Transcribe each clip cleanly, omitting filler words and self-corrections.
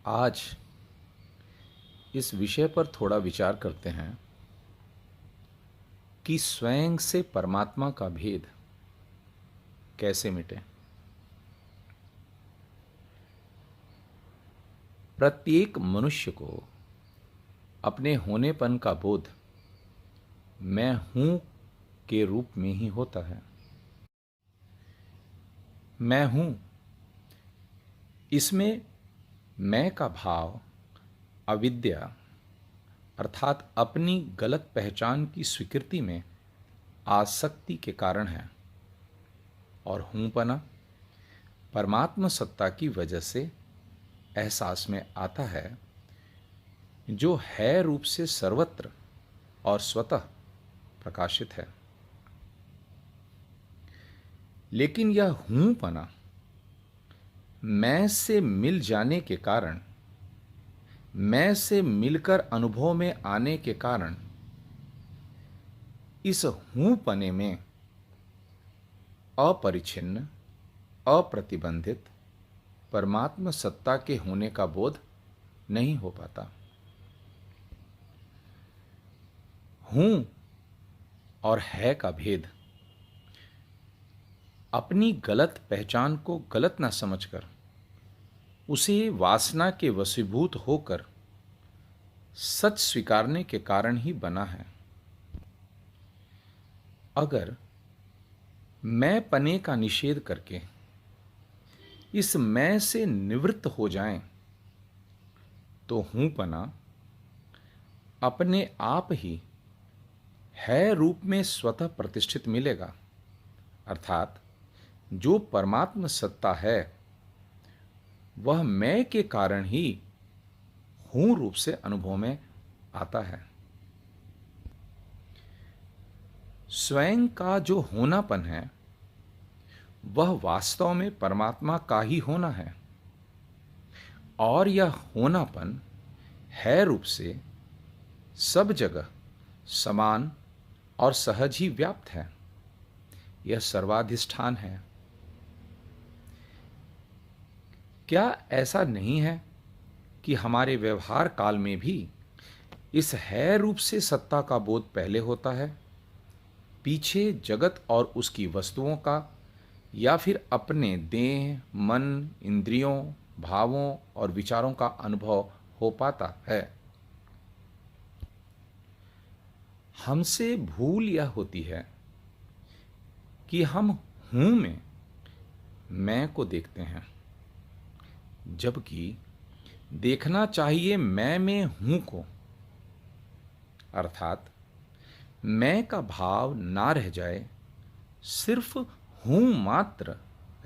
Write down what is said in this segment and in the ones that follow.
आज इस विषय पर थोड़ा विचार करते हैं कि स्वयं से परमात्मा का भेद कैसे मिटे। प्रत्येक मनुष्य को अपने होनेपन का बोध मैं हूं के रूप में ही होता है। मैं हूं, इसमें मैं का भाव अविद्या अर्थात अपनी गलत पहचान की स्वीकृति में आसक्ति के कारण है, और हूंपना परमात्मा सत्ता की वजह से एहसास में आता है, जो है रूप से सर्वत्र और स्वतः प्रकाशित है। लेकिन यह हूंपना मैं से मिल जाने के कारण, मैं से मिलकर अनुभव में आने के कारण, इस हूंपने में अपरिच्छिन्न अप्रतिबंधित परमात्मा सत्ता के होने का बोध नहीं हो पाता। हूं और है का भेद अपनी गलत पहचान को गलत न समझकर उसे वासना के वशीभूत होकर सच स्वीकारने के कारण ही बना है। अगर मैं पने का निषेध करके इस मैं से निवृत्त हो जाएं, तो हूंपना अपने आप ही है रूप में स्वतः प्रतिष्ठित मिलेगा। अर्थात जो परमात्मा सत्ता है वह मैं के कारण ही हूं रूप से अनुभव में आता है। स्वयं का जो होनापन है वह वास्तव में परमात्मा का ही होना है, और यह होनापन है रूप से सब जगह समान और सहज ही व्याप्त है। यह सर्वाधिष्ठान है। क्या ऐसा नहीं है कि हमारे व्यवहार काल में भी इस है रूप से सत्ता का बोध पहले होता है, पीछे जगत और उसकी वस्तुओं का या फिर अपने देह मन इंद्रियों भावों और विचारों का अनुभव हो पाता है? हमसे भूल यह होती है कि हम हूं में मैं को देखते हैं, जबकि देखना चाहिए मैं में हूं को। अर्थात मैं का भाव ना रह जाए, सिर्फ हूं मात्र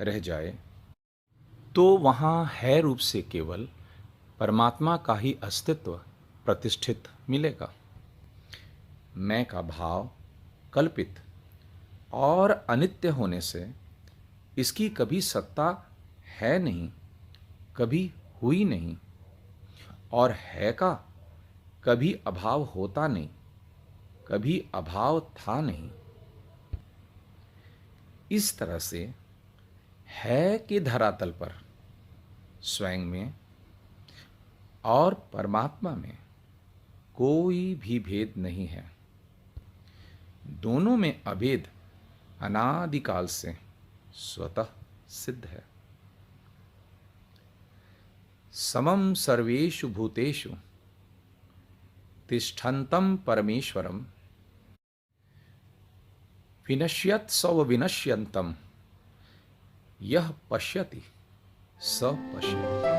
रह जाए, तो वहां है रूप से केवल परमात्मा का ही अस्तित्व प्रतिष्ठित मिलेगा। मैं का भाव कल्पित और अनित्य होने से इसकी कभी सत्ता है नहीं, कभी हुई नहीं, और है का कभी अभाव होता नहीं, कभी अभाव था नहीं। इस तरह से है के धरातल पर स्वयं में और परमात्मा में कोई भी भेद नहीं है। दोनों में अभेद अनादिकाल से स्वतः सिद्ध है। समम सर्वेषु भूतेषु तिष्ठन्तं परमेश्वरं विनश्यत् सव विनश्यन्तं यः पश्यति स पश्यति।